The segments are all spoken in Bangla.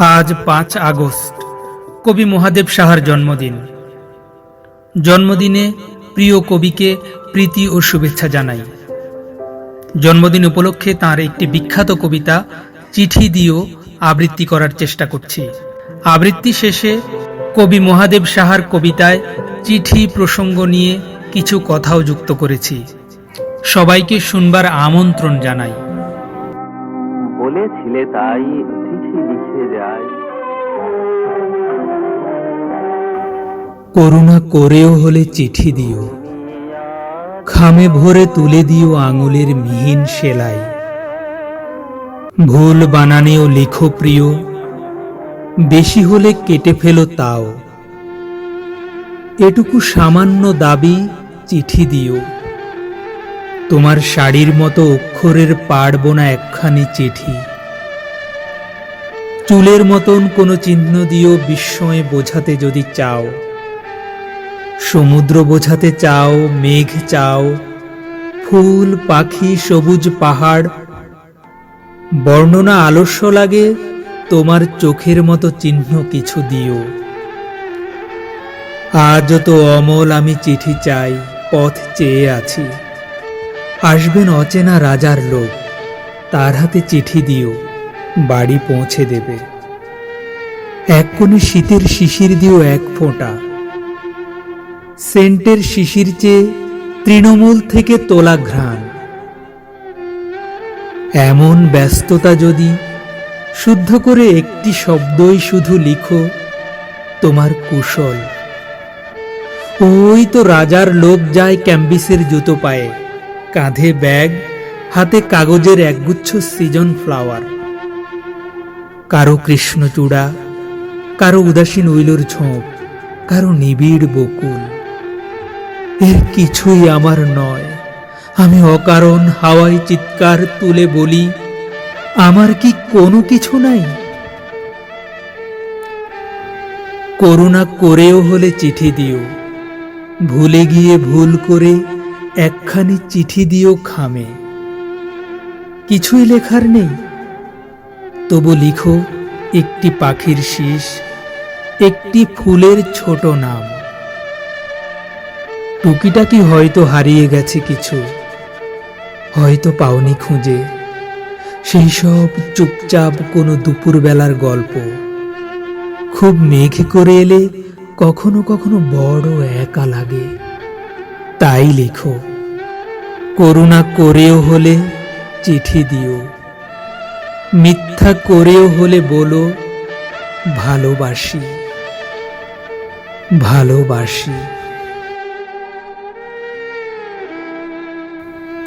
আজ ৫ আগস্ট কবি মহাদেব সাহার জন্মদিন। জন্মদিনে প্রিয় কবিকে প্রীতি ও শুভেচ্ছা জানাই। জন্মদিন উপলক্ষে তাঁর একটি বিখ্যাত কবিতা চিঠি দিও আবৃত্তি করার চেষ্টা করছি। আবৃত্তি শেষে কবি মহাদেব সাহার কবিতায় চিঠি প্রসঙ্গ নিয়ে কিছু কথাও যুক্ত করেছি। সবাইকে শুনবার আমন্ত্রণ জানাই। বলেছিলে তাই চিঠি লিখে যায়, করুণা করেও হলে চিঠি দিও, খামে ভরে তুলে দিও আঙুলের মিহিন সেলাই। ভুল বানানেও লিখো প্রিয়, বেশি হলে কেটে ফেলো তাও। এটুকু সামান্য দাবি চিঠি দিও, তোমার শাড়ির মতো অক্ষরের পাড়ব না একখানি চিঠি। চুলের মতন কোনো চিহ্ন দিও বিস্ময়ে বোঝাতে যদি চাও। সমুদ্র বোঝাতে চাও, মেঘ চাও, ফুল পাখি সবুজ পাহাড়। বর্ণনা আলস্য লাগে, তোমার চোখের মতো চিহ্ন কিছু দিও। আজও তো অমল আমি চিঠি চাই, পথ চেয়ে আছি। আসবেন অচেনা রাজার লোক, তার হাতে চিঠি দিও, বাড়ি পৌঁছে দেবে। এক কোণে শীতের শিশির দিও এক ফোঁটা, সেন্টের শিশির চেয়ে তৃণমূল থেকে তোলা ঘ্রাণ। এমন ব্যস্ততা যদি শুদ্ধ করে একটি শব্দই শুধু লিখো, তোমার কুশল। ওই তো রাজার লোক যায় ক্যাম্বিসের জুতো পায়ে, কাঁধে ব্যাগ, হাতে কাগজের একগুচ্ছ সৃজন ফ্লাওয়ার। কারো কৃষ্ণচূড়া, কারো উদাসীন উইলুর ঝোঁপ, কারো নিবিড় বকুল। এর কিছুই আমার নয়, আমি অকারণ হাওয়ায় চিৎকার তুলে বলি, আমার কি কোনো কিছু নাই? করুণা করেও হলে চিঠি দিও, ভুলে গিয়ে ভুল করে একখানি চিঠি দিও খামে। কিছুই লেখার নেই, তবু লিখো একটি পাখির শীষ, একটি ফুলের ছোট নাম। টুকিটাকি হয়তো হারিয়ে গেছে কিছু, হয়তো পাওনি খুঁজে, সেই সব চুপচাপ কোনো দুপুরবেলার গল্প। খুব মেঘ করে এলে কখনো কখনো বড় একা লাগে, তাই লিখো করুণা করেও হলে চিঠি দিও, মিথ্যা করেও হলে বলো ভালোবাসি, ভালোবাসি।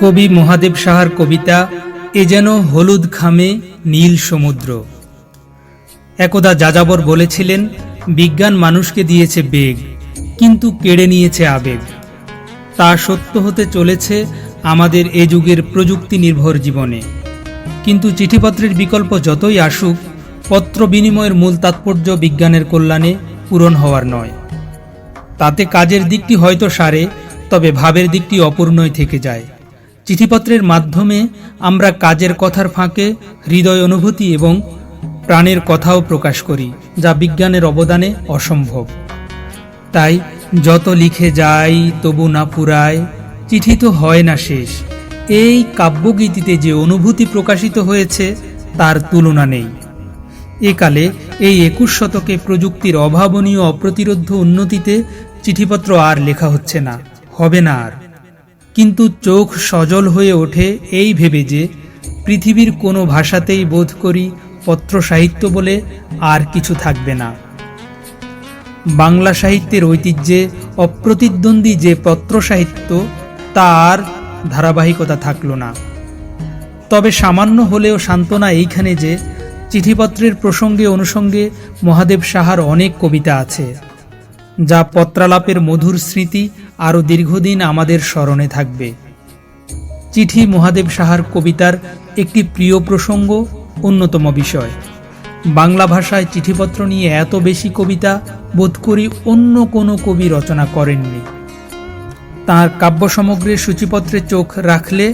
কবি মহাদেব সাহার কবিতা এ যেন হলুদ খামে নীল সমুদ্র। একদা যাযাবর বলেছিলেন, বিজ্ঞান মানুষকে দিয়েছে বেগ, কিন্তু কেড়ে নিয়েছে আবেগ। তা সত্য হতে চলেছে আমাদের এ যুগের প্রযুক্তি নির্ভর জীবনে। কিন্তু চিঠিপত্রের বিকল্প যতই আসুক, পত্র বিনিময়ের মূল তাৎপর্য বিজ্ঞানের কল্যাণে পূরণ হওয়ার নয়। তাতে কাজের দিকটি হয়তো সারে, তবে ভাবের দিকটি অপূর্ণই থেকে যায়। চিঠিপত্রের মাধ্যমে আমরা কাজের কথার ফাঁকে হৃদয় অনুভূতি এবং প্রাণের কথাও প্রকাশ করি, যা বিজ্ঞানের অবদানে অসম্ভব। তাই যত লিখে যাই তবু না ফুরায়, চিঠি তো হয় না শেষ। এই কাব্যগীতিতে যে অনুভূতি প্রকাশিত হয়েছে তার তুলনা নেই। একালে এই ২১ শতকে প্রযুক্তির অভাবনীয় অপ্রতিরোধ্য উন্নতিতে চিঠিপত্র আর লেখা হচ্ছে না, হবে না আর। কিন্তু চোখ সজল হয়ে ওঠে এই ভেবে যে পৃথিবীর কোনো ভাষাতেই বোধ করি পত্র সাহিত্য বলে আর কিছু থাকবে না। বাংলা সাহিত্যের ঐতিহ্যে অপ্রতিদ্বন্দ্বী যে পত্র সাহিত্য, তার ধারাবাহিকতা থাকল না। তবে সামান্য হলেও সান্ত্বনা এইখানে যে চিঠিপত্রের প্রসঙ্গে অনুষঙ্গে মহাদেব সাহার অনেক কবিতা আছে, যা পত্রালাপের মধুর স্মৃতি আরও দীর্ঘদিন আমাদের স্মরণে থাকবে। চিঠি মহাদেব সাহার কবিতার একটি প্রিয় প্রসঙ্গ, অন্যতম বিষয়। বাংলা ভাষায় চিঠিপত্র নিয়ে এত বেশি কবিতা বোধ করি অন্য কোনো কবি রচনা করেননি। তাঁর কাব্যসমগ্রের সূচিপত্রে চোখ রাখলে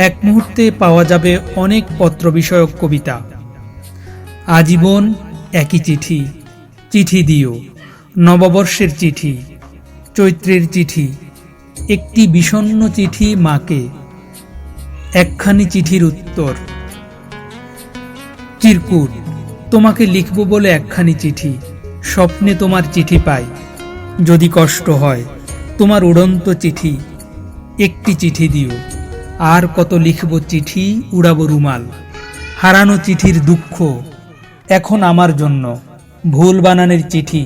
এক মুহূর্তে পাওয়া যাবে অনেক পত্র বিষয়ক কবিতা। আজীবন একই চিঠি, চিঠি দিও, নববর্ষের চিঠি, চৈত্রের চিঠি, একটি বিষণ্ণ চিঠি মাকে, একখানি চিঠির উত্তর। চিরকুট, তোমাকে লিখব বলে একখানি চিঠি, স্বপ্নে তোমার চিঠি পাই, যদি কষ্ট হয় তোমার উড়ন্ত চিঠি, একটি চিঠি দিও। আর কত লিখব চিঠি, উড়াবো রুমাল, হারানো চিঠির দুঃখ এখন আমার জন্য, ভুল বানানের চিঠি,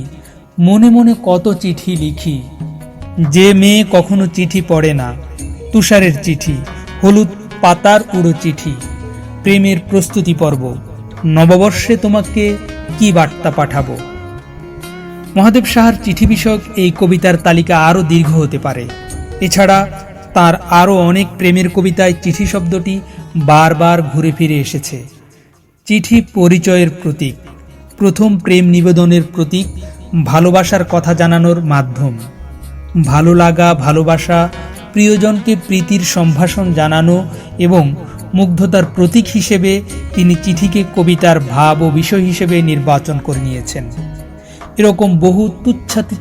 মনে মনে কত চিঠি লিখি। যে মেয়ে কখনো চিঠি পড়ে না, তুষারের চিঠি, হলুদ পাতার উড়ো চিঠি, প্রেমের প্রস্তুতি পর্ব, নববর্ষে তোমাকে কি বার্তা পাঠাবো। মহাদেব সাহার চিঠি বিষয়ক এই কবিতার তালিকা আরও দীর্ঘ হতে পারে। এছাড়া তার আরও অনেক প্রেমের কবিতায় চিঠি শব্দটি বারবার ঘুরে ফিরে এসেছে। চিঠি পরিচয়ের প্রতীক, প্রথম প্রেম নিবেদনের প্রতীক, ভালোবাসার কথা জানানোর মাধ্যম, ভালো লাগা, ভালোবাসা, প্রিয়জনকে প্রীতির সম্ভাষণ জানানো এবং মুগ্ধতার প্রতীক হিসেবে তিনি চিঠিকে কবিতার ভাব ও বিষয় হিসেবে নির্বাচন করে নিয়েছেন। এরকম বহু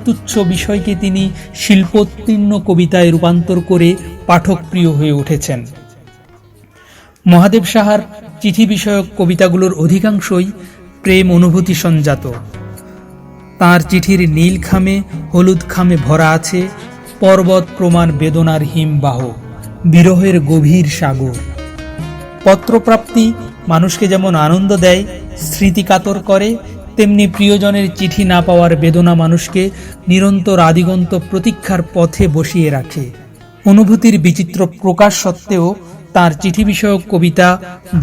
তুচ্ছ বিষয়কে তিনি শিল্পোত্তীর্ণ কবিতায় রূপান্তর করে পাঠকপ্রিয় হয়ে উঠেছেন। মহাদেব সাহার চিঠি বিষয়ক কবিতাগুলোর অধিকাংশই প্রেম অনুভূতি সঞ্জাত। তাঁর চিঠির নীল খামে হলুদ খামে ভরা আছে পর্বত প্রমাণ বেদনার হিমবাহ, বিরহের গভীর সাগর। পত্রপ্রাপ্তি মানুষকে যেমন আনন্দ দেয়, স্মৃতিকাতর করে, তেমনি প্রিয়জনের চিঠি না পাওয়ার বেদনা মানুষকে নিরন্তর আদিগন্ত প্রতীক্ষার পথে বসিয়ে রাখে। অনুভূতির বিচিত্র প্রকাশ সত্ত্বেও তাঁর চিঠি বিষয়ক কবিতা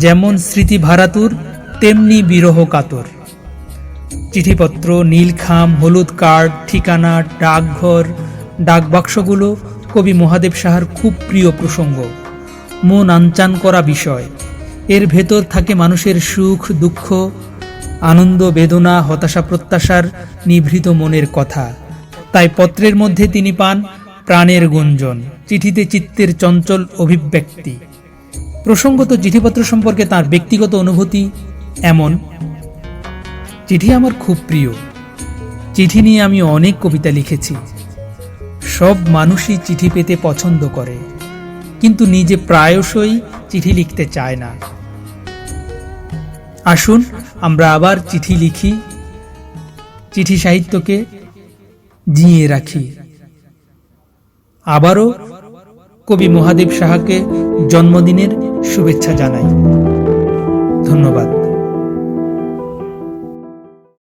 যেমন স্মৃতি ভারাতুর তেমনি বিরহ কাতর। চিঠিপত্র, নীলখাম, হলুদ কার্ড, ঠিকানা, ডাকঘর, ডাকবাক্সগুলো কবি মহাদেব সাহার খুব প্রিয় প্রসঙ্গ, মন আনচান করা বিষয়। এর ভেতর থাকে মানুষের সুখ দুঃখ, আনন্দ বেদনা, হতাশা প্রত্যাশার নিভৃত মনের কথা। তাই পত্রের মধ্যে তিনি পান প্রাণের গুঞ্জন, চিঠিতে চিত্তের চঞ্চল অভিব্যক্তি। প্রসঙ্গত চিঠিপত্র সম্পর্কে তার ব্যক্তিগত অনুভূতি এমন: চিঠি আমার খুব প্রিয়, চিঠি নিয়ে আমি অনেক কবিতা লিখেছি। সব মানুষই চিঠি পেতে পছন্দ করে, কিন্তু নিজে প্রায়শই চিঠি লিখতে চায় না। আসুন আমরা আবার চিঠি লিখি, চিঠি সাহিত্যকে জিইয়ে রাখি। আবারও কবি মহাদেব সাহাকে জন্মদিনের শুভেচ্ছা জানাই। ধন্যবাদ।